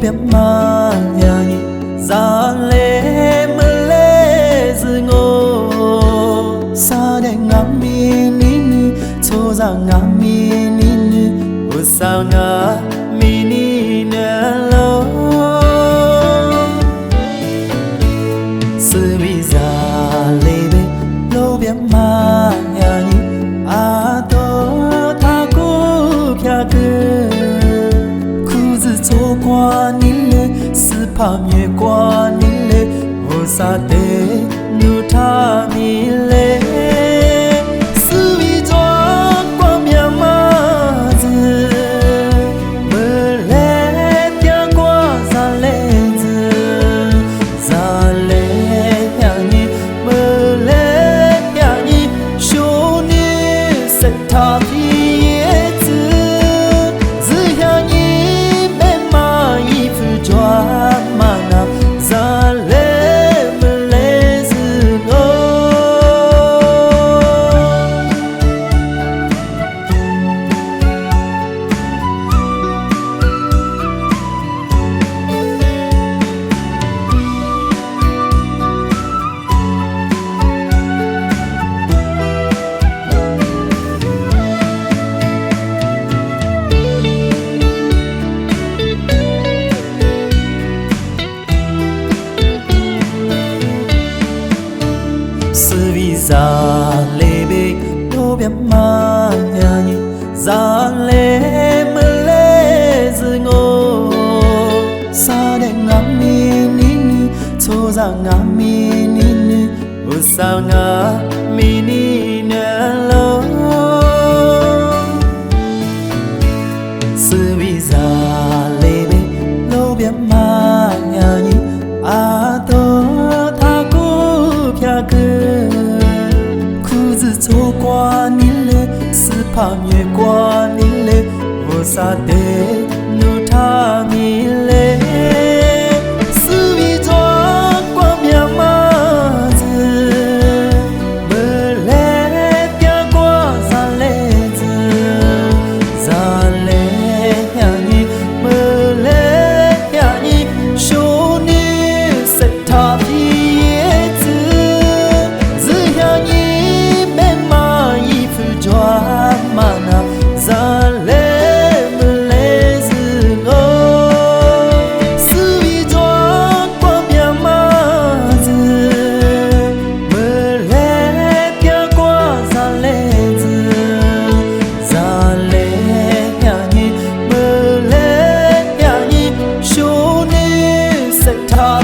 biết mà nhà nhị ra lê mơ lê dư ngô sa để ngắm mi ni ni cho ra ngắm mi ni ni ô sa ngã mi ni nè lo sự bị già lê bê lo biết mà nhà nhị à to tha cô kia cơ cho qua nín lệ sự phạm nhẹ qua nín lệ vô sa tê nu tha mi lệ sự bị cho qua miệng mà dư mơ lệ tia qua ra lệ nhà nhị mơ lệ nhà nhị show ni sẽ tha mana za le mơ lê dư ngô sự vì già lê bê đô biết mà nhà nhị già lê mơ lê dư ngô sa để ngắm mi ni ni cho ra ngắm mi ni ni ô sao ngã mi ni nè lo sự vì già lê bê đô biết mà nhà nhị à to tha cô kia cơ cho qua nín lệ sự phạm nhẹ qua nín lệ vô sa tê nu tha mi lệ sự bị cho qua miệng mà dư mơ lệ tia qua ra lệ nhà nhị mơ lệ nhà nhị show ni sẽ tha mana za lê mơ lê dư ngô sự bị cho qua miệng mà dư mơ lê tia qua ra lê nhà nhị mơ lê nhà nhị show ni sẽ tha